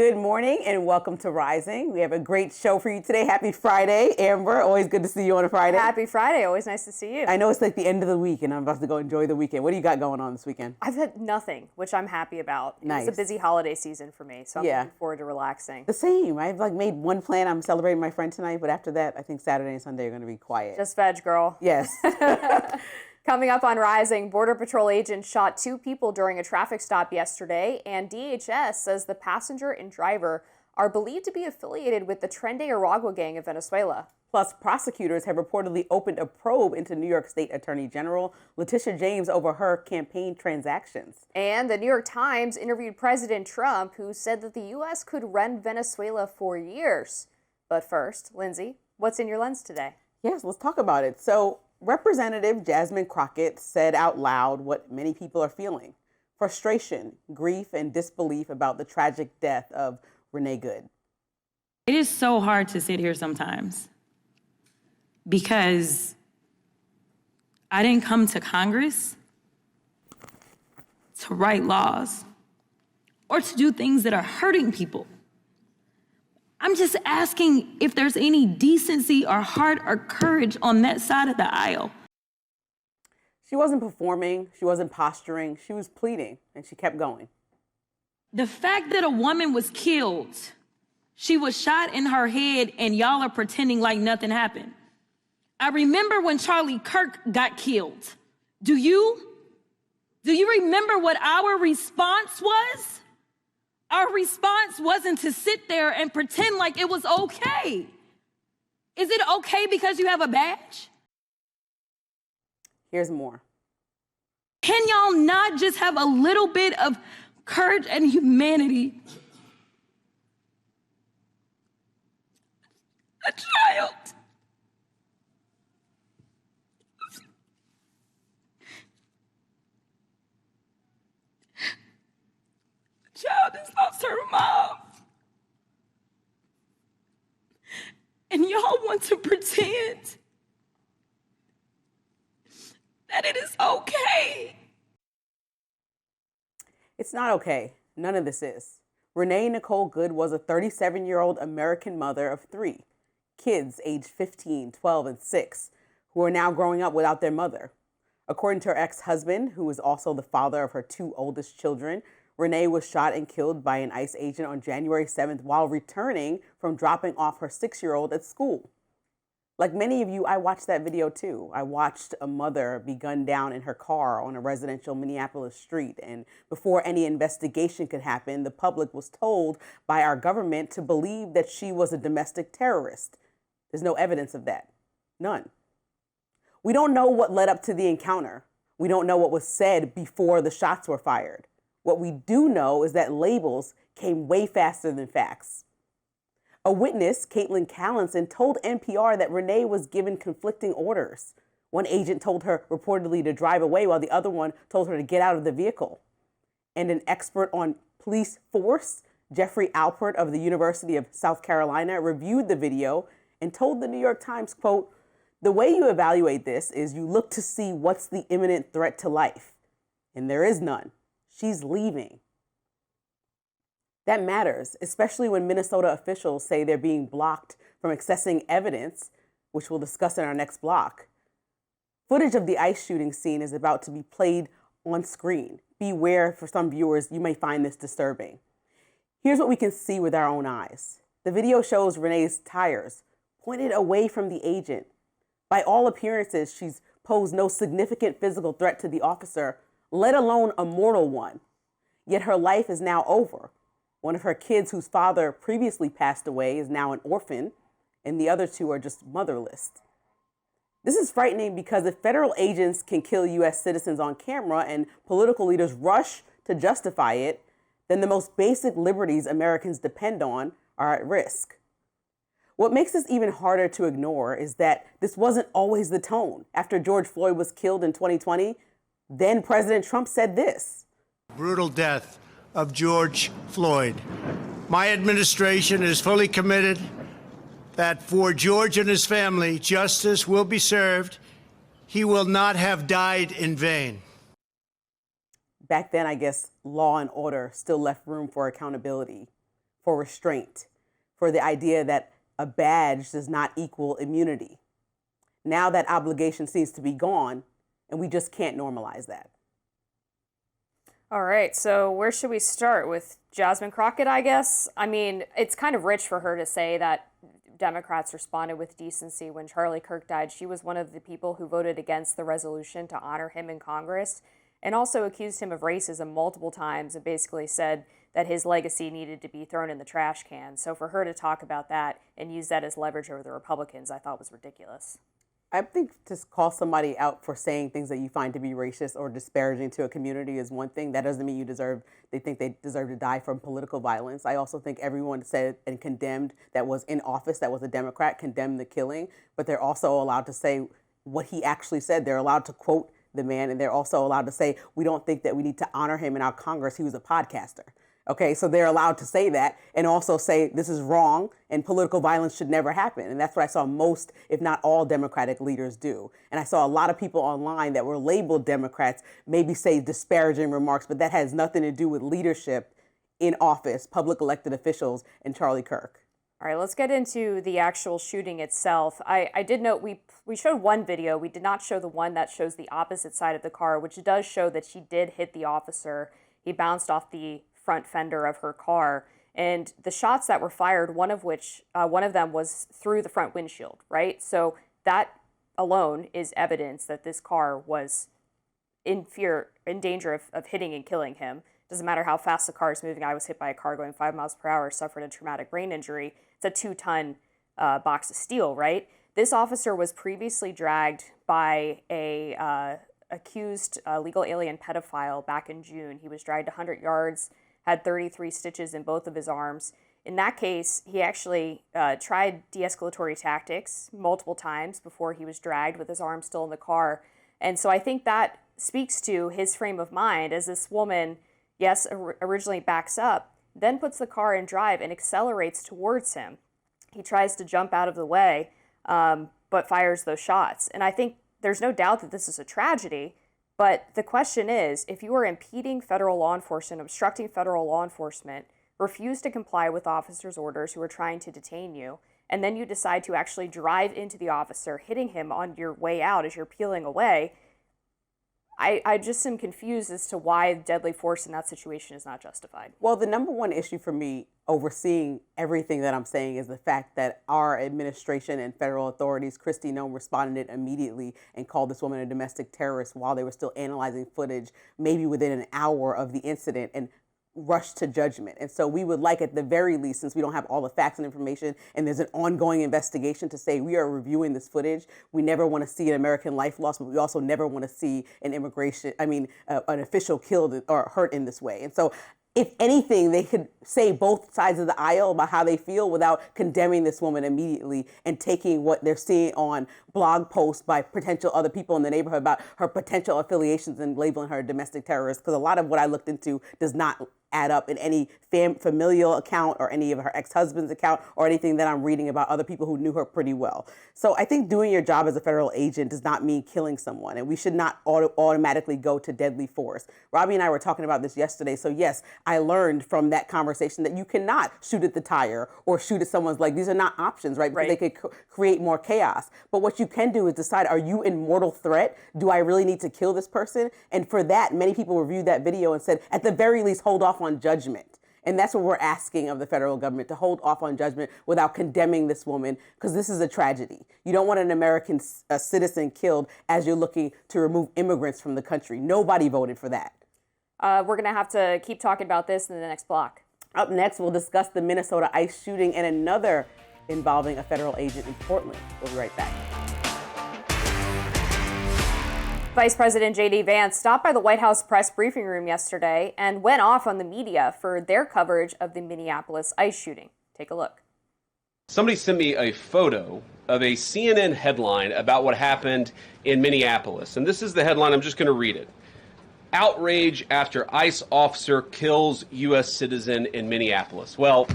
Good morning and welcome to Rising. We have a great show for you today. Happy Friday, Amber. Always good to see you on a Friday. Happy Friday. Always nice to see you. I know it's like the end of the week and I'm about to go enjoy the weekend. What do you got going on this weekend? I've had nothing, which I'm happy about. Nice. It's a busy holiday season for me, so I'm looking forward to relaxing. The same. I've made one plan. I'm celebrating my friend tonight, but after that, I think Saturday and Sunday are going to be quiet. Just veg, girl. Yes. Coming up on Rising, Border Patrol agents shot 2 people during a traffic stop yesterday, and DHS says the passenger and driver are believed to be affiliated with the Tren de Aragua gang of Venezuela. Plus, prosecutors have reportedly opened a probe into New York State Attorney General Letitia James over her campaign transactions. And the New York Times interviewed President Trump, who said that the U.S. could rent Venezuela for years. But first, Lindsey, what's in your lens today? Yes, let's talk about it. So, Representative Jasmine Crockett said out loud what many people are feeling: frustration, grief, and disbelief about the tragic death of Renee Good. It is so hard to sit here sometimes because I didn't come to Congress to write laws or to do things that are hurting people. I'm just asking if there's any decency or heart or courage on that side of the aisle. She wasn't performing, she wasn't posturing, she was pleading, and she kept going. The fact that a woman was killed, she was shot in her head, and y'all are pretending like nothing happened. I remember when Charlie Kirk got killed. Do you remember what our response was? Our response wasn't to sit there and pretend like it was okay. Is it okay because you have a badge? Here's more. Can y'all not just have a little bit of courage and humanity? A child. Child has lost her mom. And y'all want to pretend that it is okay. It's not okay. None of this is. Renee Nicole Good was a 37-year-old American mother of 3 kids aged 15, 12, and 6 who are now growing up without their mother. According to her ex-husband, who is also the father of her 2 oldest children, Renee was shot and killed by an ICE agent on January 7th while returning from dropping off her 6-year-old at school. Like many of you, I watched that video too. I watched a mother be gunned down in her car on a residential Minneapolis street. And before any investigation could happen, the public was told by our government to believe that she was a domestic terrorist. There's no evidence of that. None. We don't know what led up to the encounter. We don't know what was said before the shots were fired. What we do know is that labels came way faster than facts. A witness, Caitlin Callinson, told NPR that Renee was given conflicting orders. One agent told her reportedly to drive away while the other one told her to get out of the vehicle. And an expert on police force, Jeffrey Alpert of the University of South Carolina, reviewed the video and told the New York Times, quote, "The way you evaluate this is you look to see what's the imminent threat to life. And there is none. She's leaving." That matters, especially when Minnesota officials say they're being blocked from accessing evidence, which we'll discuss in our next block. Footage of the ICE shooting scene is about to be played on screen. Beware, for some viewers, you may find this disturbing. Here's what we can see with our own eyes. The video shows Renee's tires pointed away from the agent. By all appearances, she's posed no significant physical threat to the officer, let alone a mortal one. Yet her life is now over. One of her kids, whose father previously passed away, is now an orphan, and the other 2 are just motherless. This is frightening because if federal agents can kill U.S. citizens on camera and political leaders rush to justify it, then the most basic liberties Americans depend on are at risk. What makes this even harder to ignore is that this wasn't always the tone. After George Floyd was killed in 2020, then President Trump said this: "Brutal death of George Floyd. My administration is fully committed that for George and his family, justice will be served. He will not have died in vain." Back then, I guess law and order still left room for accountability. for restraint, for the idea that a badge does not equal immunity. Now that obligation seems to be gone, and we just can't normalize that. All right, so where should we start? With Jasmine Crockett, I guess? I mean, it's kind of rich for her to say that Democrats responded with decency when Charlie Kirk died. She was one of the people who voted against the resolution to honor him in Congress, and also accused him of racism multiple times and basically said that his legacy needed to be thrown in the trash can. So for her to talk about that and use that as leverage over the Republicans, I thought was ridiculous. I think to call somebody out for saying things that you find to be racist or disparaging to a community is one thing. That doesn't mean they think they deserve to die from political violence. I also think everyone said and condemned that was in office, that was a Democrat, condemned the killing, but they're also allowed to say what he actually said. They're allowed to quote the man, and they're also allowed to say, we don't think that we need to honor him in our Congress. He was a podcaster. Okay, so they're allowed to say that and also say this is wrong and political violence should never happen. And that's what I saw most, if not all, Democratic leaders do. And I saw a lot of people online that were labeled Democrats maybe say disparaging remarks, but that has nothing to do with leadership in office, public elected officials, and Charlie Kirk. All right, let's get into the actual shooting itself. I did note we showed one video. We did not show the one that shows the opposite side of the car, which does show that she did hit the officer. He bounced off the front fender of her car, and the shots that were fired, one of them was through the front windshield, right? So that alone is evidence that this car was in danger of hitting and killing him. Doesn't matter how fast the car is moving. I was hit by a car going 5 miles per hour, suffered a traumatic brain injury. It's a 2-ton box of steel, right? This officer was previously dragged by a accused legal alien pedophile back in June. He was dragged 100 yards, had 33 stitches in both of his arms. In that case, he actually tried de-escalatory tactics multiple times before he was dragged with his arm still in the car. And so I think that speaks to his frame of mind as this woman, yes, originally backs up, then puts the car in drive and accelerates towards him. He tries to jump out of the way, but fires those shots. And I think there's no doubt that this is a tragedy. But the question is, if you are impeding federal law enforcement, obstructing federal law enforcement, refuse to comply with officers' orders who are trying to detain you, and then you decide to actually drive into the officer, hitting him on your way out as you're peeling away, I just am confused as to why deadly force in that situation is not justified. Well, the number one issue for me overseeing everything that I'm saying is the fact that our administration and federal authorities, Kristi Noem, responded immediately and called this woman a domestic terrorist while they were still analyzing footage, maybe within an hour of the incident, and rushed to judgment. And so we would like, at the very least, since we don't have all the facts and information and there's an ongoing investigation, to say we are reviewing this footage. We never want to see an American life lost, but we also never want to see an official killed or hurt in this way. And so if anything, they could say both sides of the aisle about how they feel without condemning this woman immediately and taking what they're seeing on blog posts by potential other people in the neighborhood about her potential affiliations and labeling her a domestic terrorist. Because a lot of what I looked into does not add up in any familial account or any of her ex-husband's account or anything that I'm reading about other people who knew her pretty well. So I think doing your job as a federal agent does not mean killing someone, and we should not automatically go to deadly force. Robbie and I were talking about this yesterday. So yes, I learned from that conversation that you cannot shoot at the tire or shoot at someone's leg. These are not options, right? Because they could create more chaos. But what you can do is decide, are you in mortal threat? Do I really need to kill this person? And for that, many people reviewed that video and said, at the very least, hold off on judgment. And that's what we're asking of the federal government, to hold off on judgment without condemning this woman, because this is a tragedy. You don't want an American citizen killed as you're looking to remove immigrants from the country. Nobody voted for that. We're going to have to keep talking about this in the next block. Up next, we'll discuss the Minnesota ICE shooting and another involving a federal agent in Portland. We'll be right back. Vice President J.D. Vance stopped by the White House press briefing room yesterday and went off on the media for their coverage of the Minneapolis ICE shooting. Take a look. Somebody sent me a photo of a CNN headline about what happened in Minneapolis. And this is the headline. I'm just going to read it. Outrage after ICE officer kills U.S. citizen in Minneapolis. Well,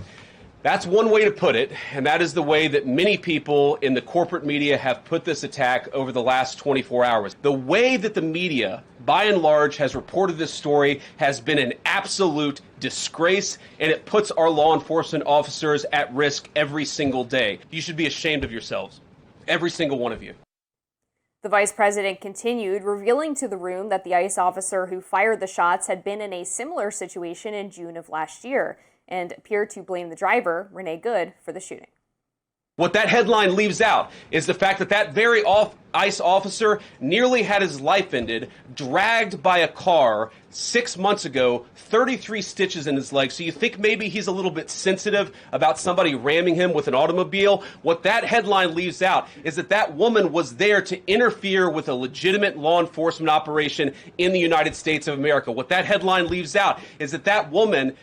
That's one way to put it, and that is the way that many people in the corporate media have put this attack over the last 24 hours. The way that the media, by and large, has reported this story has been an absolute disgrace, and it puts our law enforcement officers at risk every single day. You should be ashamed of yourselves, every single one of you. The vice president continued, revealing to the room that the ICE officer who fired the shots had been in a similar situation in June of last year, and appeared to blame the driver, Renee Good, for the shooting. What that headline leaves out is the fact that that very ICE officer nearly had his life ended, dragged by a car 6 months ago, 33 stitches in his leg. So you think maybe he's a little bit sensitive about somebody ramming him with an automobile? What that headline leaves out is that that woman was there to interfere with a legitimate law enforcement operation in the United States of America. What that headline leaves out is that that woman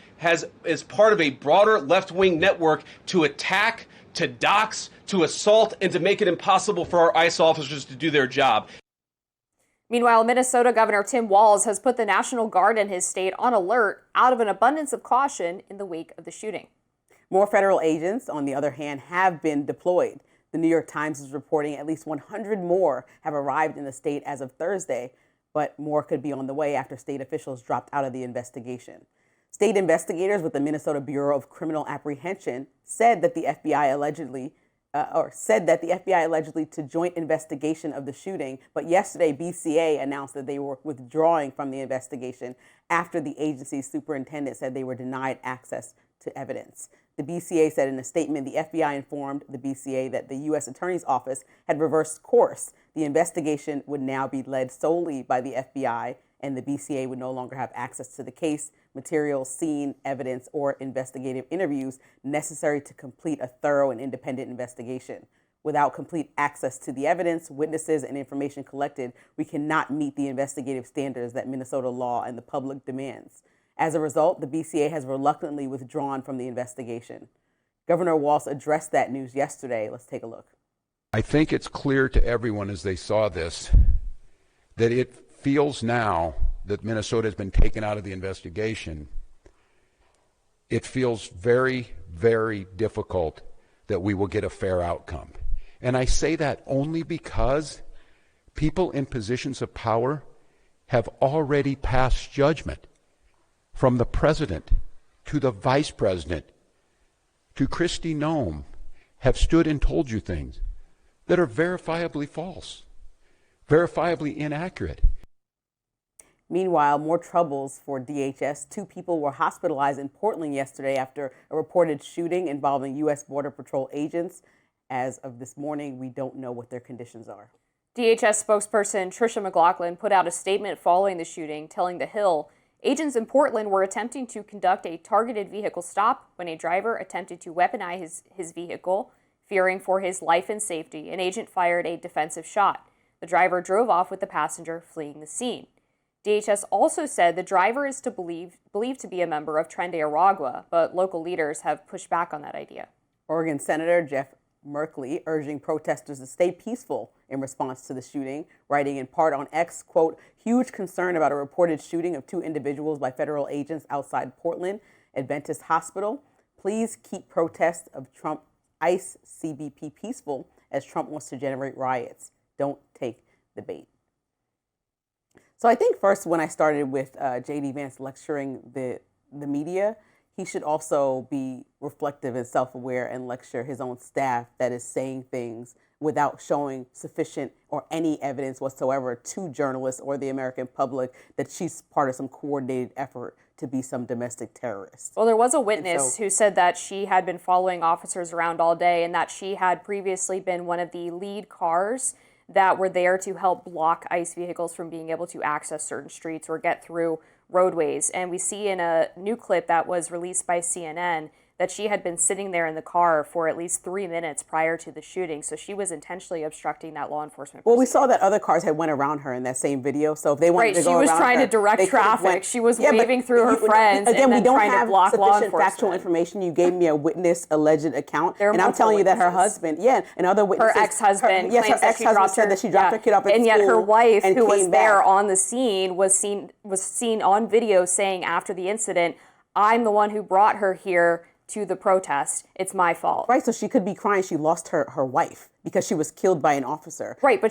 is part of a broader left-wing network to attack, to dox, to assault, and to make it impossible for our ICE officers to do their job. Meanwhile, Minnesota Governor Tim Walz has put the National Guard in his state on alert out of an abundance of caution in the wake of the shooting. More federal agents, on the other hand, have been deployed. The New York Times is reporting at least 100 more have arrived in the state as of Thursday, but more could be on the way after state officials dropped out of the investigation. State investigators with the Minnesota Bureau of Criminal Apprehension said that the FBI allegedly to joint investigation of the shooting. But yesterday, BCA announced that they were withdrawing from the investigation after the agency's superintendent said they were denied access to evidence. The BCA said in a statement, the FBI informed the BCA that the U.S. Attorney's Office had reversed course. The investigation would now be led solely by the FBI, and the BCA would no longer have access to the case, materials, scene, evidence, or investigative interviews necessary to complete a thorough and independent investigation. Without complete access to the evidence, witnesses, and information collected, we cannot meet the investigative standards that Minnesota law and the public demands. As a result, the BCA has reluctantly withdrawn from the investigation. Governor Walsh addressed that news yesterday. Let's take a look. I think it's clear to everyone as they saw this that it feels now that Minnesota has been taken out of the investigation. It feels very, very difficult that we will get a fair outcome. And I say that only because people in positions of power have already passed judgment, from the president to the vice president to Kristi Noem, have stood and told you things that are verifiably false, verifiably inaccurate. Meanwhile, more troubles for DHS. 2 people were hospitalized in Portland yesterday after a reported shooting involving U.S. Border Patrol agents. As of this morning, we don't know what their conditions are. DHS spokesperson Tricia McLaughlin put out a statement following the shooting, telling The Hill, agents in Portland were attempting to conduct a targeted vehicle stop when a driver attempted to weaponize his vehicle. Fearing for his life and safety, an agent fired a defensive shot. The driver drove off with the passenger fleeing the scene. DHS also said the driver is believed to be a member of Tren de Aragua, but local leaders have pushed back on that idea. Oregon Senator Jeff Merkley urging protesters to stay peaceful in response to the shooting, writing in part on X, quote, huge concern about a reported shooting of 2 individuals by federal agents outside Portland Adventist Hospital. Please keep protests of Trump ICE CBP peaceful as Trump wants to generate riots. Don't take the bait. So I think first, when I started with J.D. Vance lecturing the media, he should also be reflective and self-aware and lecture his own staff that is saying things without showing sufficient or any evidence whatsoever to journalists or the American public that she's part of some coordinated effort to be some domestic terrorist. Well, there was a witness who said that she had been following officers around all day and that she had previously been one of the lead cars that were there to help block ICE vehicles from being able to access certain streets or get through roadways. And we see in a new clip that was released by CNN that she had been sitting there in the car for at least 3 minutes prior to the shooting. So she was intentionally obstructing that law enforcement. Well, we saw that other cars had went around her in that same video. So if they wanted to go around her, she was trying to direct traffic. She was waving through her friends again, and then we don't trying have to block law sufficient enforcement. factual information. You gave me a witness alleged account, and I'm telling you that her husband, and other witnesses, her ex-husband, her ex-husband said that she dropped her kid off at school, and yet her wife, who was there back on the scene, was seen on video saying after the incident, "I'm the one who brought her here to the protest, it's my fault. Right, so she could be crying she lost her wife because she was killed by an officer. Right, but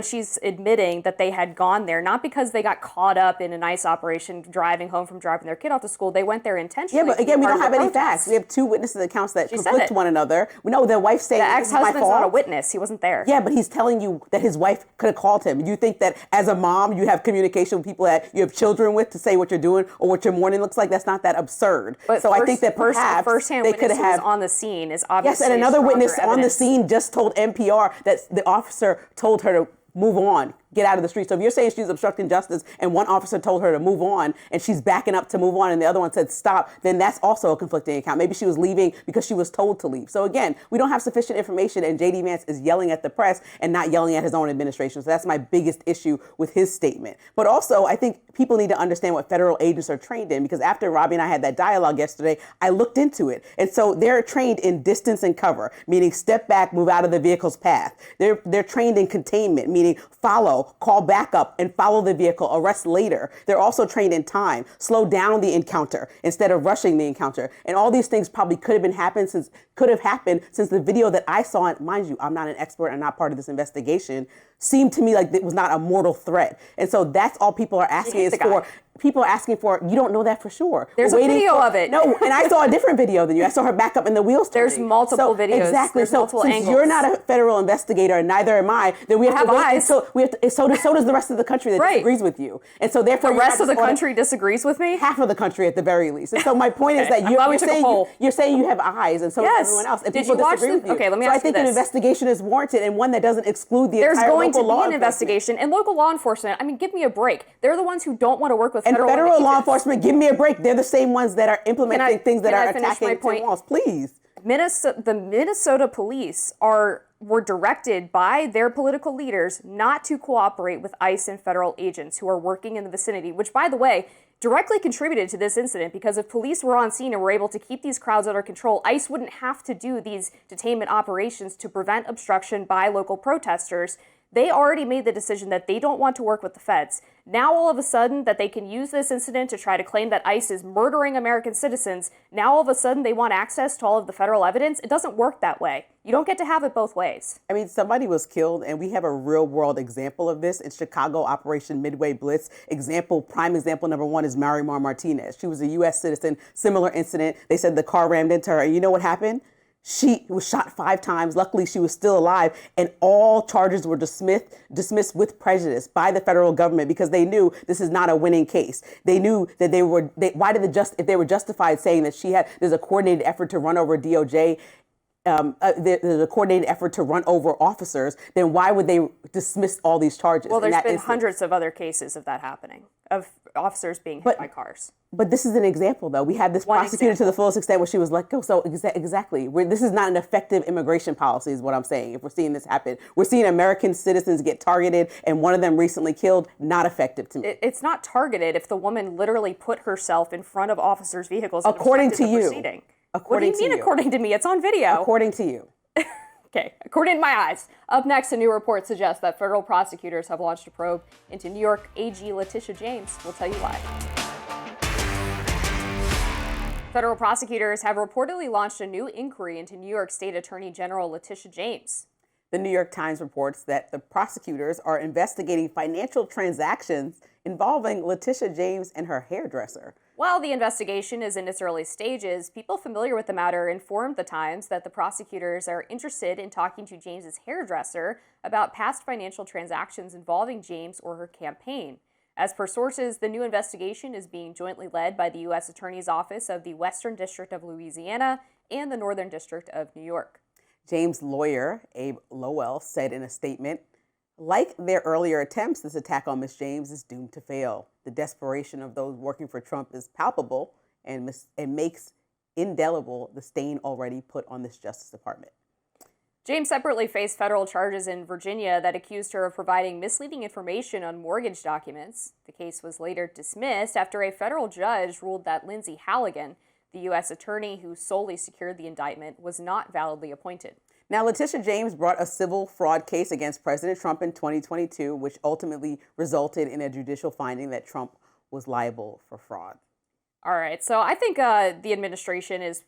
she's admitting that they had gone there, not because they got caught up in an ICE operation driving home from dropping their kid off to school. They went there intentionally. Yeah, but again, we don't have any facts. We have two witnesses accounts that conflict one another. We know the wife saying the this is my fault. ex-husband's not a witness. He wasn't there. Yeah, but he's telling you that his wife could have called him. You think that as a mom, you have communication with people that you have children with to say what you're doing or what your morning looks like? That's not that absurd. But so I think that perhaps first-hand they could witness have on the scene is obviously yes, and another witness evidence. on the scene just told NPR that the officer told her to move on, get out of the street. So if you're saying she's obstructing justice and one officer told her to move on and she's backing up to move on and the other one said stop, then that's also a conflicting account. Maybe she was leaving because she was told to leave. So again, we don't have sufficient information and J.D. Vance is yelling at the press and not yelling at his own administration. So that's my biggest issue with his statement. But also, I think people need to understand what federal agents are trained in, because after Robbie and I had that dialogue yesterday, I looked into it. And so they're trained in distance and cover, meaning step back, move out of the vehicle's path. They're trained in containment, meaning follow, call backup, and follow the vehicle, arrest later. They're also trained in time, slow down the encounter instead of rushing the encounter. And all these things probably could have happened since the video that I saw, and mind you, I'm not an expert and not part of this investigation, seemed to me like it was not a mortal threat. And so that's all people are asking is for. People are asking for, you don't know that for sure. There's a video of it. No, and I saw a different video than you. I saw her back up in the wheels turning. There's multiple videos. Exactly. There's multiple since angles. You're not a federal investigator and neither am I, then we have to wait eyes. until so does the rest of the country that disagrees with you. And so therefore the rest of the country disagrees with me? Half of the country at the very least. And so my point is that you're saying you have eyes and so does everyone else. And people disagree with you. Okay, let me ask you this. So I think an investigation is warranted and one that doesn't exclude the entire local law enforcement. There's going to be an investigation and local law enforcement. I mean, give me a break. They're the ones who don't want to work with federal agents. And federal law enforcement, give me a break. They're the same ones that are implementing things that are attacking Tim Walz. Please. The Minnesota police were directed by their political leaders not to cooperate with ICE and federal agents who are working in the vicinity, which, by the way, directly contributed to this incident, because if police were on scene and were able to keep these crowds under control, ICE wouldn't have to do these detainment operations to prevent obstruction by local protesters. They already made the decision that they don't want to work with the feds. Now, all of a sudden, that they can use this incident to try to claim that ICE is murdering American citizens, now all of a sudden they want access to all of the federal evidence. It doesn't work that way. You don't get to have it both ways. I mean, somebody was killed, and we have a real-world example of this in Chicago, Operation Midway Blitz. Prime example number one is Marimar Martinez. She was a U.S. citizen, similar incident. They said the car rammed into her, and you know what happened? She was shot 5 times. Luckily, she was still alive, and all charges were dismissed with prejudice by the federal government because they knew this is not a winning case. They knew that if they were justified saying that there's a coordinated effort to run over DOJ, there's a coordinated effort to run over officers, then why would they dismiss all these charges? Well, there's been hundreds of other cases of that happening, of officers being hit by cars. But this is an example, though. We had this prosecuted to the fullest extent where she was let go. So exactly, this is not an effective immigration policy is what I'm saying. If we're seeing this happen, we're seeing American citizens get targeted and one of them recently killed. Not effective to me. It's not targeted if the woman literally put herself in front of officers' vehicles. According to you. What do you mean according to me? It's on video. According to you. Okay, according to my eyes. Up next, a new report suggests that federal prosecutors have launched a probe into New York AG Letitia James. We'll tell you why. Federal prosecutors have reportedly launched a new inquiry into New York State Attorney General Letitia James. The New York Times reports that the prosecutors are investigating financial transactions involving Letitia James and her hairdresser. While the investigation is in its early stages, people familiar with the matter informed the Times that the prosecutors are interested in talking to James's hairdresser about past financial transactions involving James or her campaign. As per sources, the new investigation is being jointly led by the U.S. Attorney's Office of the Western District of Louisiana and the Northern District of New York. James' lawyer, Abe Lowell, said in a statement, "Like their earlier attempts, this attack on Ms. James is doomed to fail. The desperation of those working for Trump is palpable and makes indelible the stain already put on this Justice Department." James separately faced federal charges in Virginia that accused her of providing misleading information on mortgage documents. The case was later dismissed after a federal judge ruled that Lindsey, the U.S. attorney who solely secured the indictment, was not validly appointed. Now, Letitia James brought a civil fraud case against President Trump in 2022, which ultimately resulted in a judicial finding that Trump was liable for fraud. All right, so I think the administration is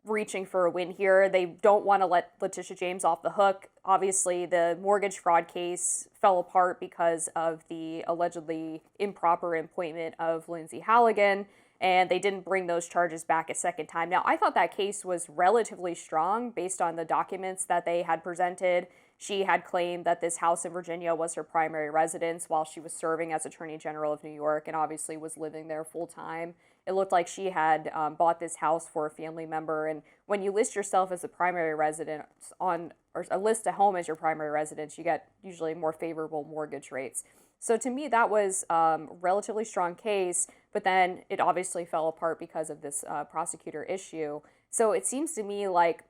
reaching for a win here. They don't want to let Letitia James off the hook. Obviously, the mortgage fraud case fell apart because of the allegedly improper appointment of Lindsey Halligan, and they didn't bring those charges back a second time. Now, I thought that case was relatively strong based on the documents that they had presented. She had claimed that this house in Virginia was her primary residence while she was serving as Attorney General of New York and obviously was living there full time. It looked like she had bought this house for a family member. And when you list yourself as a primary residence or list a home as your primary residence, you get usually more favorable mortgage rates. So to me, that was a relatively strong case, but then it obviously fell apart because of this prosecutor issue. So it seems to me like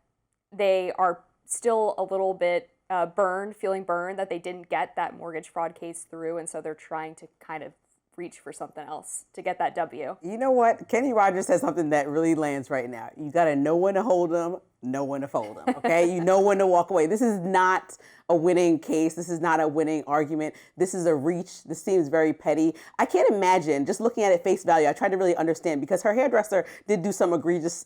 they are still a little bit feeling burned that they didn't get that mortgage fraud case through, and so they're trying to kind of reach for something else to get that W. You know what? Kenny Rogers says something that really lands right now. You got to know when to hold them, know when to fold them, okay? You know when to walk away. This is not a winning case. This is not a winning argument. This is a reach. This seems very petty. I can't imagine, just looking at it face value, I tried to really understand because her hairdresser did do some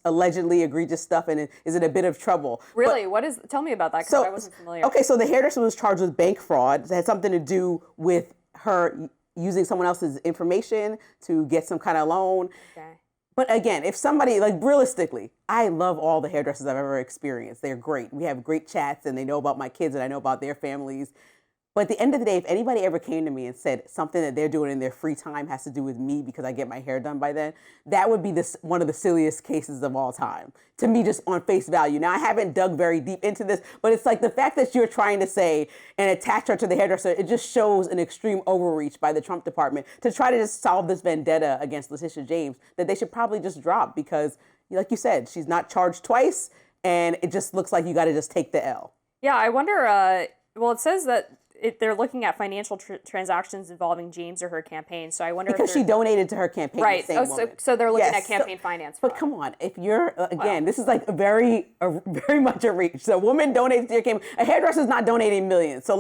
allegedly egregious stuff and is in a bit of trouble. Really? Tell me about that because I wasn't familiar. Okay, so the hairdresser was charged with bank fraud. It had something to do with her using someone else's information to get some kind of loan. Okay. But again, if somebody, like realistically, I love all the hairdressers I've ever experienced. They're great. We have great chats and they know about my kids and I know about their families. But at the end of the day, if anybody ever came to me and said something that they're doing in their free time has to do with me because I get my hair done by then, that would be one of the silliest cases of all time. To me, just on face value. Now, I haven't dug very deep into this, but it's like the fact that you're trying to say and attach her to the hairdresser, it just shows an extreme overreach by the Trump department to try to just solve this vendetta against Letitia James that they should probably just drop because, like you said, she's not charged twice and it just looks like you got to just take the L. Yeah, I wonder, well, it says that they're looking at financial transactions involving James or her campaign. So I wonder because she donated to her campaign. Right. The same woman. So they're looking at campaign finance. But come on, if you're again, this is like very much a reach. So a woman donates to your campaign. A hairdresser's not donating millions. So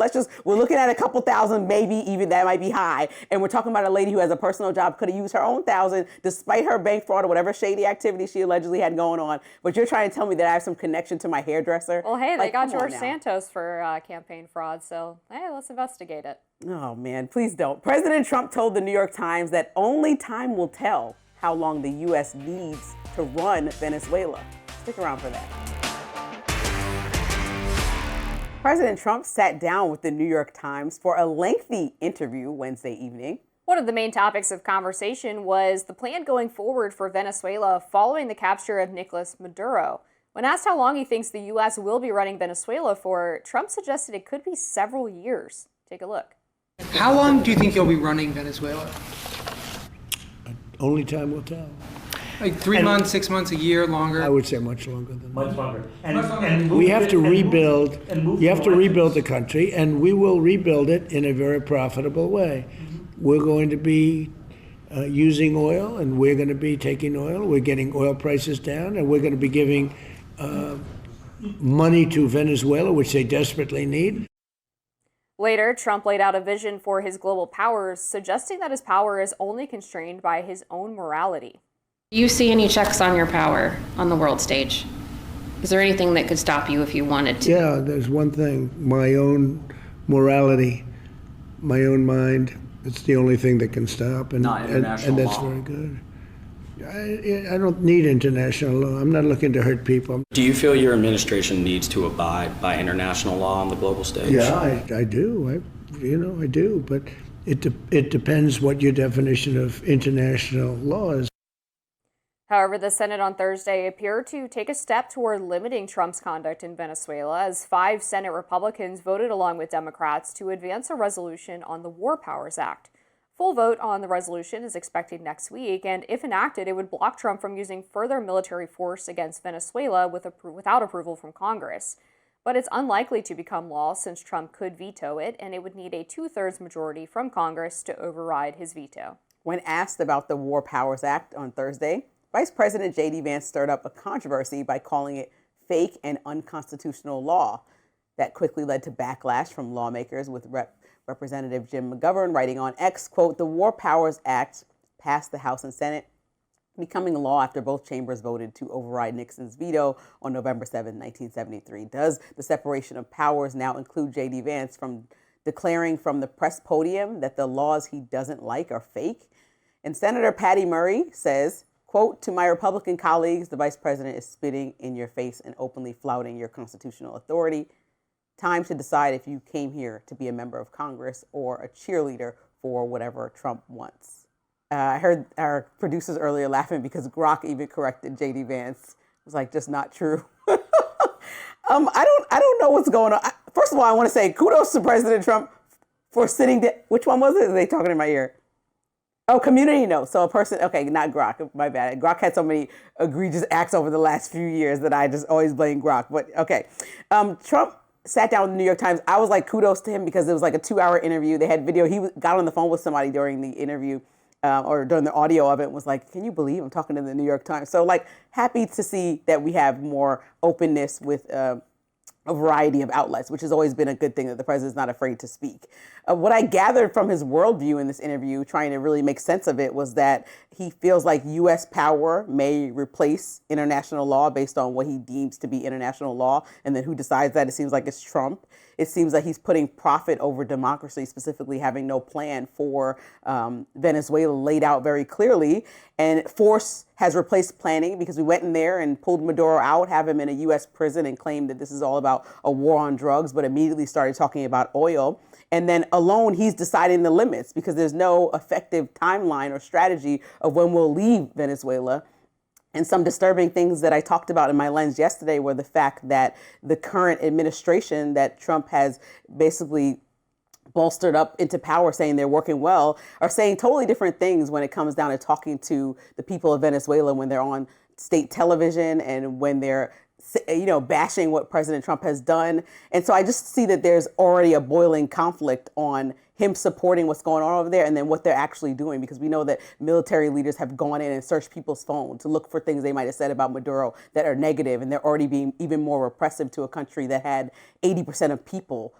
we're looking at a couple thousand, maybe even that might be high. And we're talking about a lady who has a personal job, could have used her own $1,000 despite her bank fraud or whatever shady activity she allegedly had going on. But you're trying to tell me that I have some connection to my hairdresser? Well, hey, they got George Santos for campaign fraud. So hey, let's investigate it. Oh, man, please don't. President Trump told the New York Times that only time will tell how long the U.S. needs to run Venezuela. Stick around for that. President Trump sat down with the New York Times for a lengthy interview Wednesday evening. One of the main topics of conversation was the plan going forward for Venezuela following the capture of Nicolas Maduro. When asked how long he thinks the U.S. will be running Venezuela for, Trump suggested it could be several years. Take a look. How long do you think you'll be running Venezuela? Only time will tell. Like 3 months, 6 months, a year, longer? I would say much longer than that. Much longer. And We have to rebuild. You have to more rebuild the country, and we will rebuild it in a very profitable way. We're going to be using oil, and we're going to be taking oil. We're getting oil prices down, and we're going to be giving money to Venezuela, which they desperately need. Later, Trump laid out a vision for his global powers, suggesting that his power is only constrained by his own morality. Do you see any checks on your power on the world stage? Is there anything that could stop you if you wanted to? Yeah, there's one thing, my own morality, my own mind. It's the only thing that can stop, and Not international and that's law. very good. I don't need international law. I'm not looking to hurt people. Do you feel your administration needs to abide by international law on the global stage? Yeah, I do. I do. But it depends what your definition of international law is. However, the Senate on Thursday appeared to take a step toward limiting Trump's conduct in Venezuela as 5 Senate Republicans voted along with Democrats to advance a resolution on the War Powers Act. Full vote on the resolution is expected next week, and if enacted, it would block Trump from using further military force against Venezuela without approval from Congress. But it's unlikely to become law since Trump could veto it, and it would need a 2/3 majority from Congress to override his veto. When asked about the War Powers Act on Thursday, Vice President J.D. Vance stirred up a controversy by calling it fake and unconstitutional law. That quickly led to backlash from lawmakers, with Representative Jim McGovern writing on X, quote, "The War Powers Act passed the House and Senate becoming law after both chambers voted to override Nixon's veto on November 7, 1973. Does the separation of powers now include J.D. Vance from declaring from the press podium that the laws he doesn't like are fake? And Senator Patty Murray says, quote, "To my Republican colleagues, the vice president is spitting in your face and openly flouting your constitutional authority. Time to decide if you came here to be a member of Congress or a cheerleader for whatever Trump wants." I heard our producers earlier laughing because Grok even corrected J.D. Vance. It was like, just not true. I don't know what's going on. First of all, I want to say kudos to President Trump for sitting there. Which one was it? Are they talking in my ear? Oh, community note. So a person, okay, not Grok, my bad. Grok had so many egregious acts over the last few years that I just always blame Grok. But okay, Trump sat down with the New York Times. I was like, kudos to him because it was like a 2-hour interview. They had video. He got on the phone with somebody during the interview. Or during the audio of it, was like, can you believe I'm talking to the New York Times? So like, happy to see that we have more openness with a variety of outlets, which has always been a good thing, that the president's not afraid to speak. What I gathered from his worldview in this interview, trying to really make sense of it, was that he feels like U.S. power may replace international law based on what he deems to be international law. And then who decides that? It seems like it's Trump. It seems like he's putting profit over democracy, specifically having no plan for Venezuela laid out very clearly. And force has replaced planning, because we went in there and pulled Maduro out, have him in a U.S. prison, and claimed that this is all about a war on drugs, but immediately started talking about oil. And then alone, he's deciding the limits, because there's no effective timeline or strategy of when we'll leave Venezuela. And some disturbing things that I talked about in my lens yesterday were the fact that the current administration that Trump has basically bolstered up into power, saying they're working well, are saying totally different things when it comes down to talking to the people of Venezuela when they're on state television and when they're, you know, bashing what President Trump has done. And so I just see that there's already a boiling conflict on him supporting what's going on over there and then what they're actually doing, because we know that military leaders have gone in and searched people's phones to look for things they might have said about Maduro that are negative, and they're already being even more repressive to a country that had 80% of people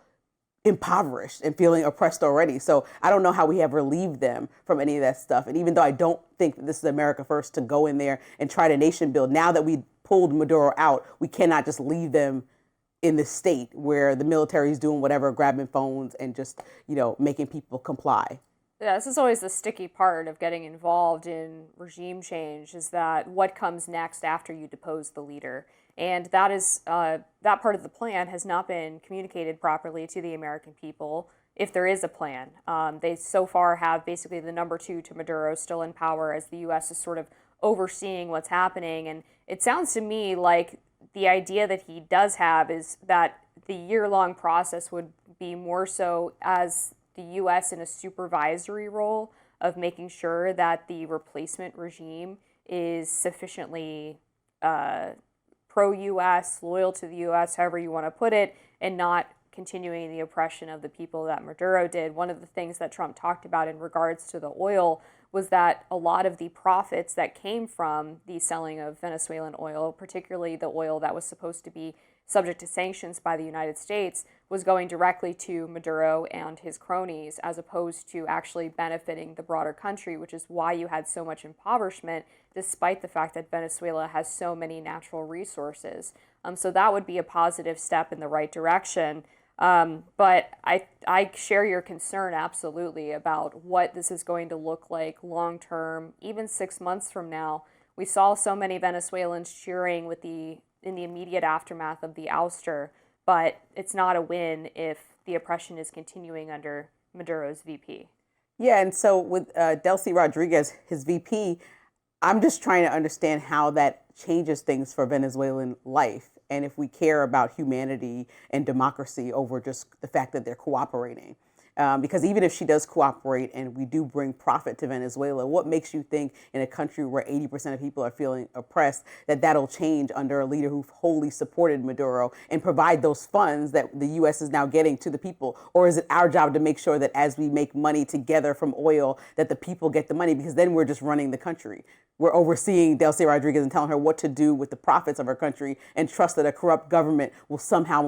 impoverished and feeling oppressed already. So I don't know how we have relieved them from any of that stuff. And even though I don't think that this is America first to go in there and try to nation build, now that we pulled Maduro out, we cannot just leave them in this state where the military is doing whatever, grabbing phones and just, you know, making people comply. Yeah, this is always the sticky part of getting involved in regime change, is that what comes next after you depose the leader. And that is that part of the plan has not been communicated properly to the American people, if there is a plan. They so far have basically the number 2 to Maduro still in power, as the U.S. is sort of overseeing what's happening. And it sounds to me like the idea that he does have is that the year-long process would be more so as the U.S. in a supervisory role of making sure that the replacement regime is sufficiently pro-U.S., loyal to the U.S., however you want to put it, and not continuing the oppression of the people that Maduro did. One of the things that Trump talked about in regards to the oil was that a lot of the profits that came from the selling of Venezuelan oil, particularly the oil that was supposed to be subject to sanctions by the United States, was going directly to Maduro and his cronies, as opposed to actually benefiting the broader country, which is why you had so much impoverishment, despite the fact that Venezuela has so many natural resources. So that would be a positive step in the right direction. But I share your concern absolutely about what this is going to look like long term, even 6 months from now. We saw so many Venezuelans cheering in the immediate aftermath of the ouster, but it's not a win if the oppression is continuing under Maduro's VP. Yeah, and so with Delcy Rodriguez, his VP, I'm just trying to understand how that changes things for Venezuelan life, and if we care about humanity and democracy over just the fact that they're cooperating. Because even if she does cooperate and we do bring profit to Venezuela, what makes you think in a country where 80% of people are feeling oppressed that that'll change under a leader who wholly supported Maduro and provide those funds that the U.S. is now getting to the people? Or is it our job to make sure that as we make money together from oil, that the people get the money? Because then we're just running the country. We're overseeing Delcy Rodriguez and telling her what to do with the profits of our country, and trust that a corrupt government will somehow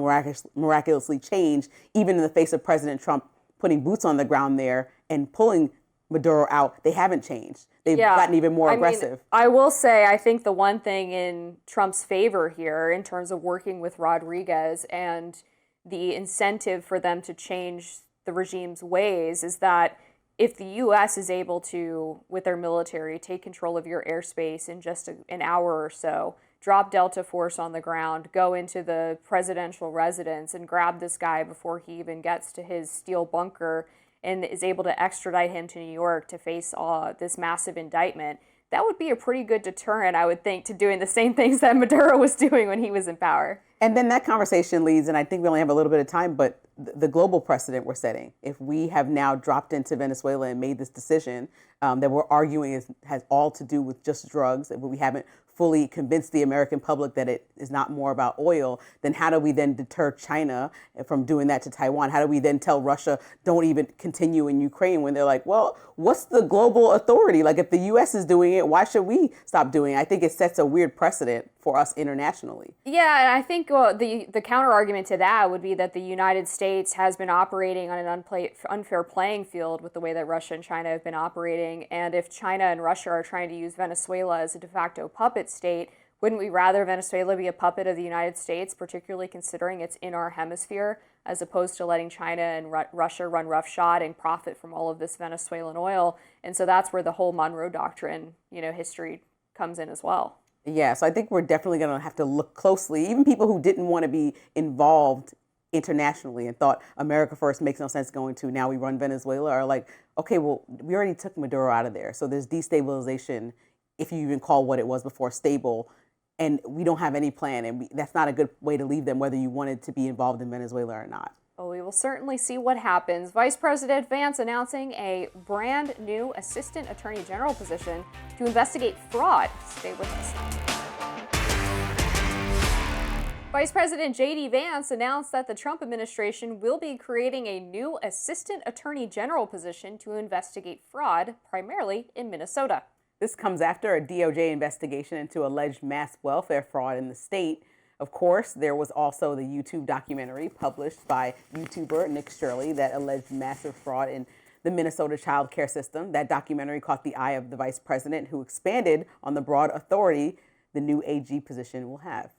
miraculously change, even in the face of President Trump putting boots on the ground there and pulling Maduro out. They haven't changed. They've gotten even more aggressive. I will say, I think the one thing in Trump's favor here in terms of working with Rodriguez and the incentive for them to change the regime's ways is that if the U.S. is able to, with their military, take control of your airspace in just an hour or so, drop Delta Force on the ground, go into the presidential residence and grab this guy before he even gets to his steel bunker and is able to extradite him to New York to face this massive indictment, that would be a pretty good deterrent, I would think, to doing the same things that Maduro was doing when he was in power. And then that conversation leads, and I think we only have a little bit of time, but the global precedent we're setting. If we have now dropped into Venezuela and made this decision that we're arguing has all to do with just drugs, but we haven't fully convinced the American public that it is not more about oil, then how do we then deter China from doing that to Taiwan? How do we then tell Russia, don't even continue in Ukraine, when they're like, well, what's the global authority? Like, if the U.S. is doing it, why should we stop doing it? I think it sets a weird precedent for us internationally. Yeah, and I think the counter argument to that would be that the United States has been operating on an unfair playing field with the way that Russia and China have been operating. And if China and Russia are trying to use Venezuela as a de facto puppet state, wouldn't we rather Venezuela be a puppet of the United States, particularly considering it's in our hemisphere, as opposed to letting China and Russia run roughshod and profit from all of this Venezuelan oil? And so that's where the whole Monroe Doctrine, history comes in as well. Yeah, so I think we're definitely going to have to look closely. Even people who didn't want to be involved internationally and thought America first makes no sense going to, now we run Venezuela, are like, okay, well, we already took Maduro out of there. So there's destabilization, if you even call what it was before stable, and we don't have any plan. And that's not a good way to leave them, whether you wanted to be involved in Venezuela or not. Well, we will certainly see what happens. Vice President Vance announcing a brand new Assistant Attorney General position to investigate fraud. Stay with us. Vice President J.D. Vance announced that the Trump administration will be creating a new Assistant Attorney General position to investigate fraud, primarily in Minnesota. This comes after a DOJ investigation into alleged mass welfare fraud in the state. Of course, there was also the YouTube documentary published by YouTuber Nick Shirley that alleged massive fraud in the Minnesota child care system. That documentary caught the eye of the vice president, who expanded on the broad authority the new AG position will have.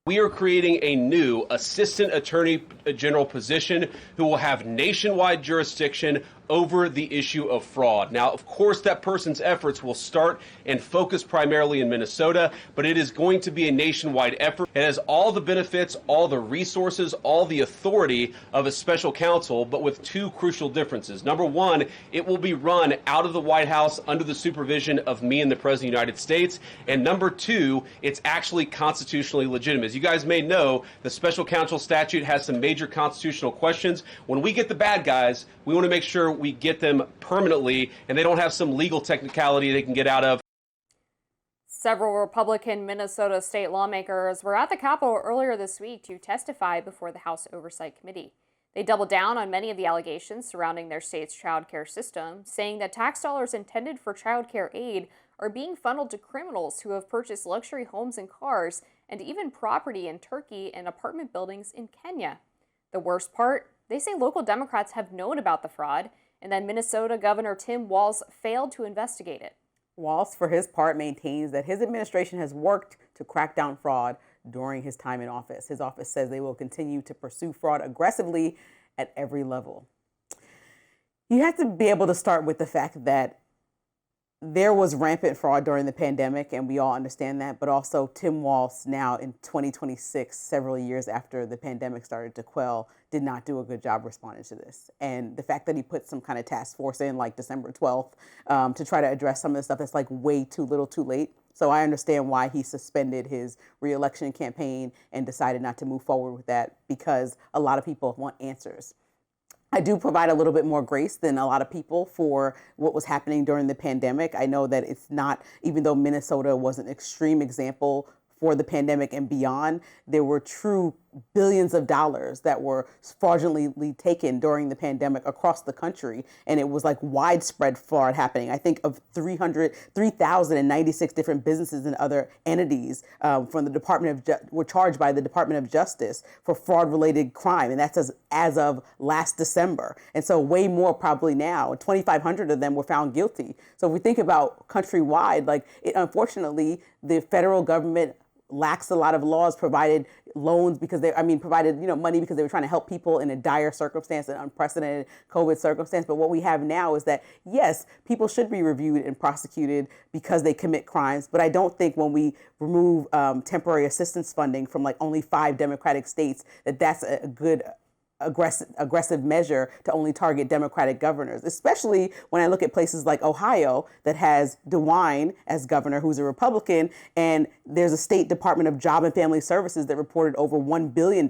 We are creating a new Assistant Attorney General position who will have nationwide jurisdiction over the issue of fraud. Now, of course, that person's efforts will start and focus primarily in Minnesota, but it is going to be a nationwide effort. It has all the benefits, all the resources, all the authority of a special counsel, but with two crucial differences. Number one, it will be run out of the White House under the supervision of me and the President of the United States. And number two, it's actually constitutionally legitimate. As you guys may know, the special counsel statute has some major constitutional questions. When we get the bad guys, we want to make sure we get them permanently and they don't have some legal technicality they can get out of. Several Republican Minnesota state lawmakers were at the Capitol earlier this week to testify before the House Oversight Committee. They doubled down on many of the allegations surrounding their state's child care system, saying that tax dollars intended for child care aid are being funneled to criminals who have purchased luxury homes and cars and even property in Turkey and apartment buildings in Kenya. The worst part, they say local Democrats have known about the fraud, and then Minnesota Governor Tim Walz failed to investigate it. Walsh, for his part, maintains that his administration has worked to crack down fraud during his time in office. His office says they will continue to pursue fraud aggressively at every level. You have to be able to start with the fact that there was rampant fraud during the pandemic, and we all understand that, but also Tim Walz now in 2026, several years after the pandemic started to quell, did not do a good job responding to this. And the fact that he put some kind of task force in like December 12th to try to address some of the stuff that's like way too little too late. So I understand why he suspended his re-election campaign and decided not to move forward with that, because a lot of people want answers. I do provide a little bit more grace than a lot of people for what was happening during the pandemic. I know that it's not, even though Minnesota was an extreme example for the pandemic and beyond, there were true billions of dollars that were fraudulently taken during the pandemic across the country. And it was like widespread fraud happening. I think of 3,096 different businesses and other entities from the were charged by the Department of Justice for fraud-related crime. And that's as of last December. And so way more probably now. 2,500 of them were found guilty. So if we think about countrywide, unfortunately, the federal government lacks a lot of laws, provided loans provided money because they were trying to help people in a dire circumstance, an unprecedented COVID circumstance. But what we have now is that, yes, people should be reviewed and prosecuted because they commit crimes. But I don't think when we remove temporary assistance funding from only 5 Democratic states, that's a good aggressive measure to only target Democratic governors, especially when I look at places like Ohio that has DeWine as governor, who's a Republican, and there's a state Department of Job and Family Services that reported over $1 billion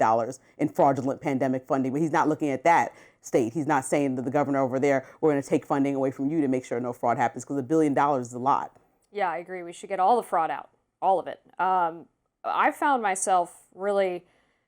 in fraudulent pandemic funding, but he's not looking at that state. He's not saying to the governor over there, we're going to take funding away from you to make sure no fraud happens, because $1 billion is a lot. Yeah, I agree. We should get all the fraud out, all of it. I found myself really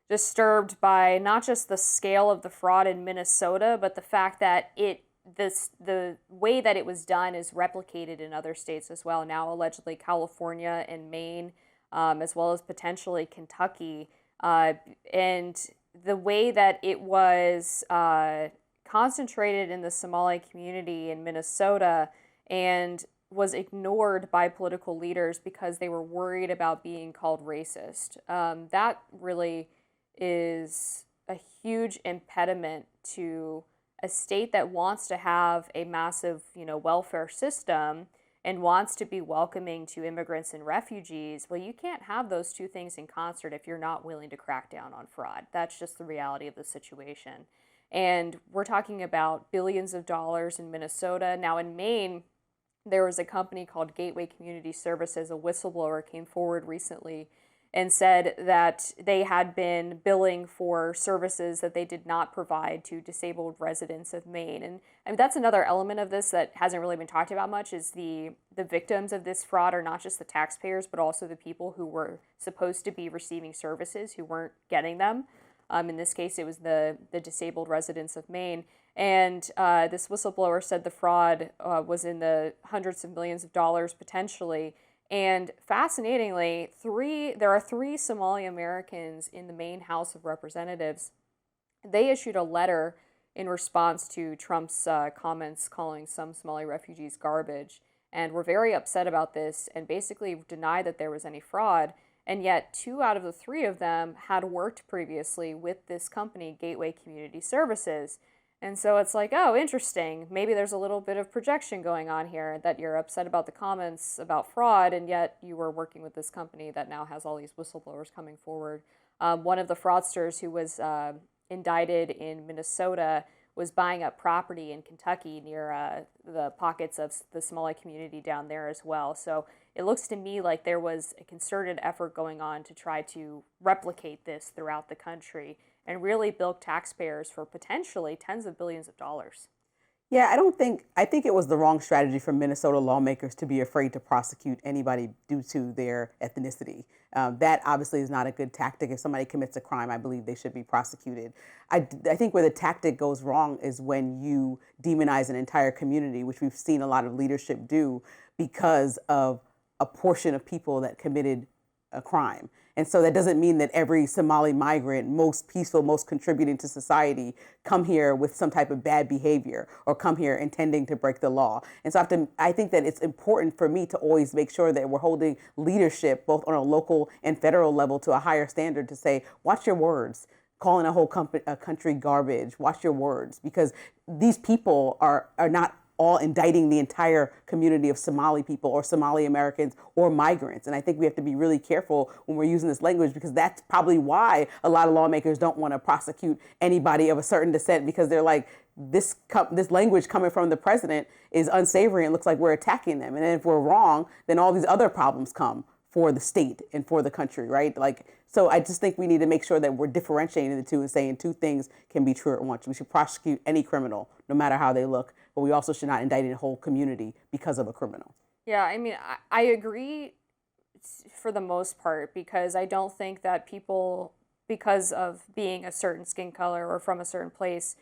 disturbed by not just the scale of the fraud in Minnesota, but the fact that the way that it was done is replicated in other states as well. Now, allegedly California and Maine, as well as potentially Kentucky. And the way that it was concentrated in the Somali community in Minnesota and was ignored by political leaders because they were worried about being called racist. That really is a huge impediment to a state that wants to have a massive, welfare system and wants to be welcoming to immigrants and refugees. Well, you can't have those two things in concert if you're not willing to crack down on fraud. That's just the reality of the situation. And we're talking about billions of dollars in Minnesota. Now in Maine, there was a company called Gateway Community Services. A whistleblower came forward recently and said that they had been billing for services that they did not provide to disabled residents of Maine. And I mean, that's another element of this that hasn't really been talked about much, is the victims of this fraud are not just the taxpayers, but also the people who were supposed to be receiving services who weren't getting them. In this case, it was the disabled residents of Maine. And this whistleblower said the fraud was in the hundreds of millions of dollars potentially. And fascinatingly, there are 3 Somali Americans in the Maine House of Representatives. They issued a letter in response to Trump's comments calling some Somali refugees garbage, and were very upset about this and basically denied that there was any fraud. And yet 2 out of the 3 of them had worked previously with this company, Gateway Community Services. And so it's like, oh, interesting. Maybe there's a little bit of projection going on here, that you're upset about the comments about fraud, and yet you were working with this company that now has all these whistleblowers coming forward. One of the fraudsters who was indicted in Minnesota was buying up property in Kentucky near the pockets of the Somali community down there as well. So it looks to me like there was a concerted effort going on to try to replicate this throughout the country and really bilk taxpayers for potentially tens of billions of dollars. Yeah, I think it was the wrong strategy for Minnesota lawmakers to be afraid to prosecute anybody due to their ethnicity. That obviously is not a good tactic. If somebody commits a crime, I believe they should be prosecuted. I think where the tactic goes wrong is when you demonize an entire community, which we've seen a lot of leadership do because of a portion of people that committed a crime. And so that doesn't mean that every Somali migrant, most peaceful, most contributing to society, come here with some type of bad behavior or come here intending to break the law. And so I think that it's important for me to always make sure that we're holding leadership, both on a local and federal level, to a higher standard to say, watch your words. Calling a whole country garbage, watch your words, because these people are not all indicting the entire community of Somali people or Somali Americans or migrants. And I think we have to be really careful when we're using this language, because that's probably why a lot of lawmakers don't want to prosecute anybody of a certain descent, because they're like, this language coming from the president is unsavory and looks like we're attacking them. And then if we're wrong, then all these other problems come for the state and for the country, right? So I just think we need to make sure that we're differentiating the two and saying 2 things can be true at once. We should prosecute any criminal, no matter how they look, but we also should not indict a whole community because of a criminal. Yeah, I mean, I agree for the most part, because I don't think that people because of being a certain skin color or from a certain place,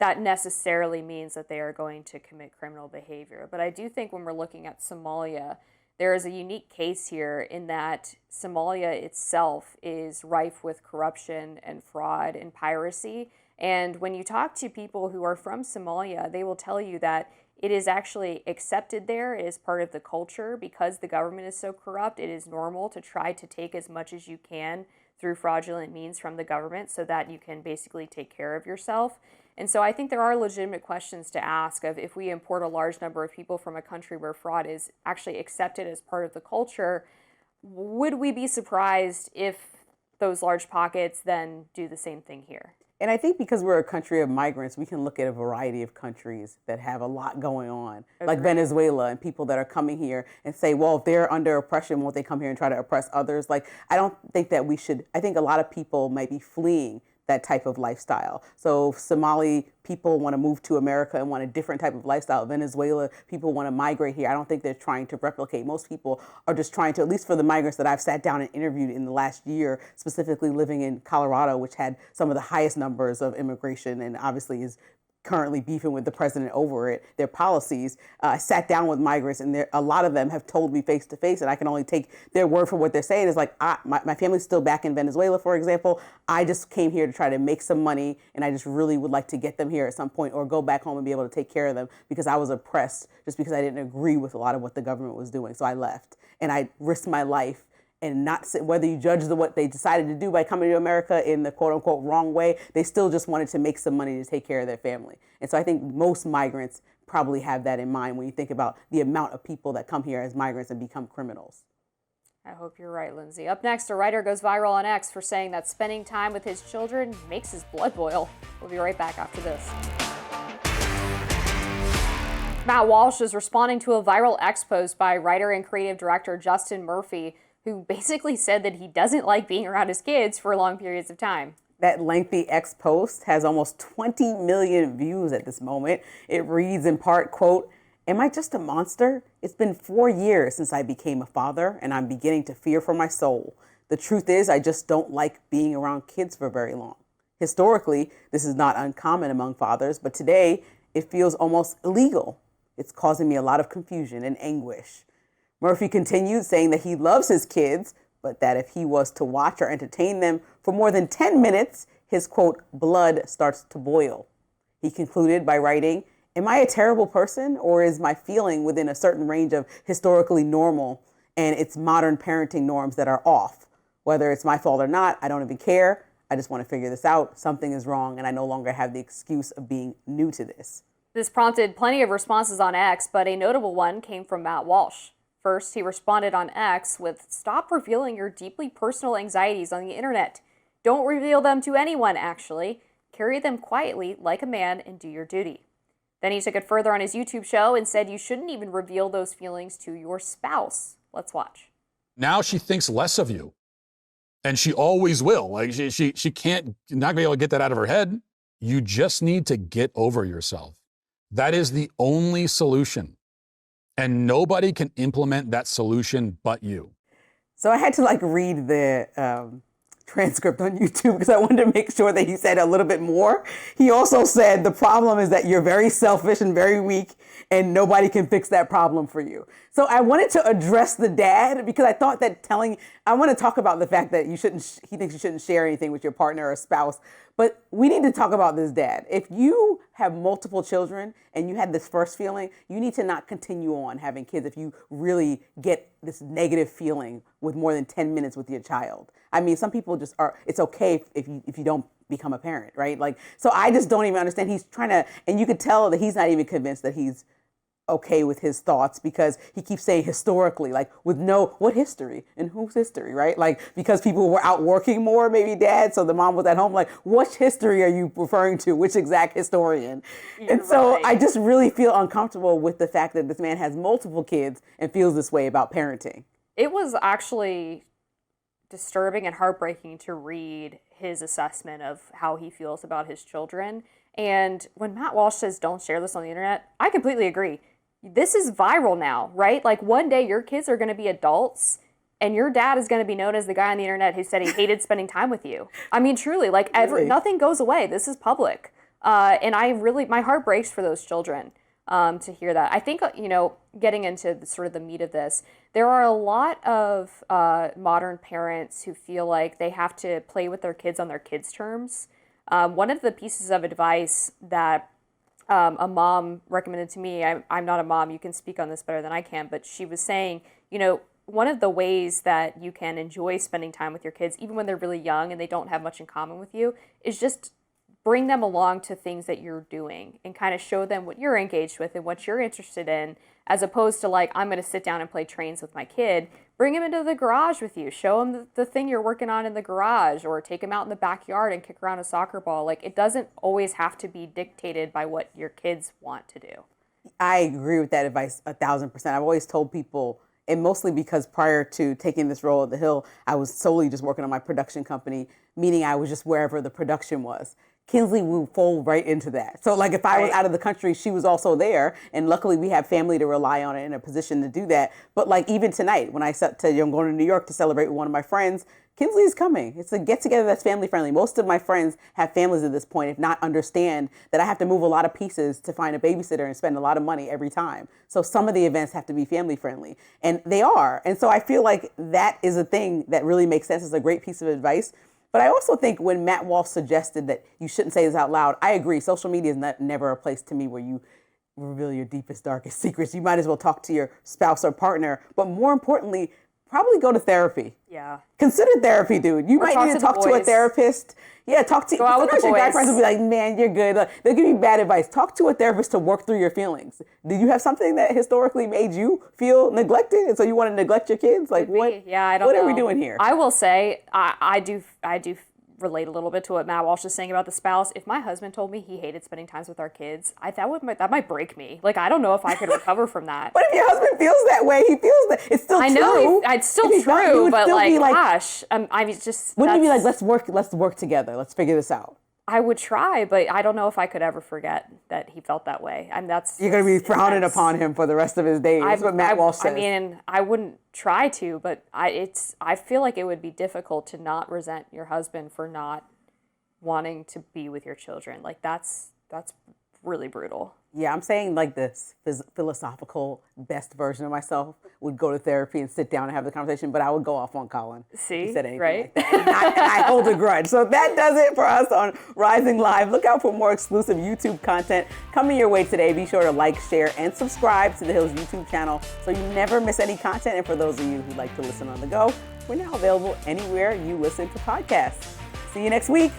that necessarily means that they are going to commit criminal behavior. But I do think when we're looking at Somalia, there is a unique case here in that Somalia itself is rife with corruption and fraud and piracy. And when you talk to people who are from Somalia, they will tell you that it is actually accepted there. It is part of the culture because the government is so corrupt. It is normal to try to take as much as you can through fraudulent means from the government so that you can basically take care of yourself. And so I think there are legitimate questions to ask of if we import a large number of people from a country where fraud is actually accepted as part of the culture, would we be surprised if those large pockets then do the same thing here? And I think because we're a country of migrants, we can look at a variety of countries that have a lot going on, like Venezuela, and people that are coming here and say, well, if they're under oppression, won't they come here and try to oppress others? Like, I don't think that we should. I think a lot of people might be fleeing that type of lifestyle. So if Somali people want to move to America and want a different type of lifestyle. Venezuela people want to migrate here. I don't think they're trying to replicate. Most people are just trying to, at least for the migrants that I've sat down and interviewed in the last year, specifically living in Colorado, which had some of the highest numbers of immigration and obviously is currently beefing with the president over it, their policies. I sat down with migrants, and a lot of them have told me face to face, and I can only take their word for what they're saying. Is like, my family's still back in Venezuela, for example. I just came here to try to make some money, and I just really would like to get them here at some point or go back home and be able to take care of them because I was oppressed just because I didn't agree with a lot of what the government was doing. So I left, and I risked my life. And not whether you judge what they decided to do by coming to America in the quote unquote wrong way, they still just wanted to make some money to take care of their family. And so I think most migrants probably have that in mind when you think about the amount of people that come here as migrants and become criminals. I hope you're right, Lindsey. Up next, a writer goes viral on X for saying that spending time with his children makes his blood boil. We'll be right back after this. Matt Walsh is responding to a viral X post by writer and creative director Justin Murphy, who basically said that he doesn't like being around his kids for long periods of time. That lengthy X post has almost 20 million views at this moment. It reads in part, quote, "Am I just a monster? It's been 4 years since I became a father, and I'm beginning to fear for my soul. The truth is, I just don't like being around kids for very long. Historically, this is not uncommon among fathers, but today it feels almost illegal. It's causing me a lot of confusion and anguish." Murphy continued, saying that he loves his kids, but that if he was to watch or entertain them for more than 10 minutes, his, quote, blood starts to boil. He concluded by writing, "Am I a terrible person, or is my feeling within a certain range of historically normal and it's modern parenting norms that are off? Whether it's my fault or not, I don't even care. I just want to figure this out. Something is wrong, and I no longer have the excuse of being new to this." This prompted plenty of responses on X, but a notable one came from Matt Walsh. First, he responded on X with, "Stop revealing your deeply personal anxieties on the internet. Don't reveal them to anyone, actually. Carry them quietly like a man and do your duty." Then he took it further on his YouTube show and said you shouldn't even reveal those feelings to your spouse. Let's watch. Now she thinks less of you, and she always will. Like she can't, not gonna be able to get that out of her head. You just need to get over yourself. That is the only solution. And nobody can implement that solution but you. So I had to read the transcript on YouTube because I wanted to make sure that he said a little bit more. He also said the problem is that you're very selfish and very weak and nobody can fix that problem for you. So I wanted to address the dad because I thought that I want to talk about the fact that he thinks you shouldn't share anything with your partner or spouse, but we need to talk about this dad. If you have multiple children and you had this first feeling, you need to not continue on having kids if you really get this negative feeling with more than 10 minutes with your child. I mean, some people just it's okay if you don't become a parent, right? So I just don't even understand. He's trying to, and you could tell that he's not even convinced that he's okay with his thoughts because he keeps saying historically, what history and whose history, right? Because people were out working more, maybe dad, so the mom was at home, what history are you referring to? Which exact historian? And so right. I just really feel uncomfortable with the fact that this man has multiple kids and feels this way about parenting. It was actually disturbing and heartbreaking to read his assessment of how he feels about his children. And when Matt Walsh says don't share this on the internet, I completely agree. This is viral now, right? One day your kids are going to be adults and your dad is going to be known as the guy on the internet who said he hated spending time with you. I mean, truly, like nothing goes away. This is public. And my heart breaks for those children to hear that. I think, getting into sort of the meat of this, there are a lot of modern parents who feel like they have to play with their kids on their kids' terms. One of the pieces of advice that a mom recommended to me, I'm not a mom, you can speak on this better than I can, but she was saying, one of the ways that you can enjoy spending time with your kids, even when they're really young and they don't have much in common with you, is just bring them along to things that you're doing and kind of show them what you're engaged with and what you're interested in, as opposed to like, I'm going to sit down and play trains with my kid. Bring him into the garage with you. Show him the thing you're working on in the garage, or take him out in the backyard and kick around a soccer ball. Like, it doesn't always have to be dictated by what your kids want to do. I agree with that advice 1,000%. I've always told people, and mostly because prior to taking this role at The Hill, I was solely just working on my production company, meaning I was just wherever the production was. Kinsley would fold right into that. So like if I was out of the country, she was also there. And luckily we have family to rely on and in a position to do that. But like even tonight, when I said I'm going to New York to celebrate with one of my friends, Kinsley's coming. It's a get together that's family friendly. Most of my friends have families at this point, if not understand that I have to move a lot of pieces to find a babysitter and spend a lot of money every time. So some of the events have to be family friendly, and they are. And so I feel like that is a thing that really makes sense. It's a great piece of advice. But I also think when Matt Walsh suggested that you shouldn't say this out loud, I agree. Social media is never a place to me where you reveal your deepest, darkest secrets. You might as well talk to your spouse or partner. But more importantly, probably go to therapy. Yeah. Consider therapy, dude. You might need to talk to a therapist. Yeah, talk to. Go out with the your guy boys. friends will be like, "Man, you're good." Like, they'll give you bad advice. Talk to a therapist to work through your feelings. Did you have something that historically made you feel neglected, and so you want to neglect your kids? Like what? Yeah, I don't know. What are we doing here? I will say, I do relate a little bit to what Matt Walsh is saying about the spouse. If my husband told me he hated spending time with our kids, that might break me. Like, I don't know if I could recover from that. But if your husband feels that way, he feels that it's still true. I know it's still true, but like, gosh, I mean, just wouldn't you be like, let's work together, let's figure this out? I would try, but I don't know if I could ever forget that he felt that way. And you're going to be frowning upon him for the rest of his days. That's what Matt Walsh says. I mean, I wouldn't try to, but I feel like it would be difficult to not resent your husband for not wanting to be with your children. Like that's really brutal. Yeah, I'm saying like this philosophical best version of myself would go to therapy and sit down and have the conversation, but I would go off on Colin. See, he said anything right? Like that. And I hold a grudge. So that does it for us on Rising Live. Look out for more exclusive YouTube content coming your way today. Be sure to like, share, and subscribe to The Hill's YouTube channel so you never miss any content. And for those of you who like to listen on the go, we're now available anywhere you listen to podcasts. See you next week.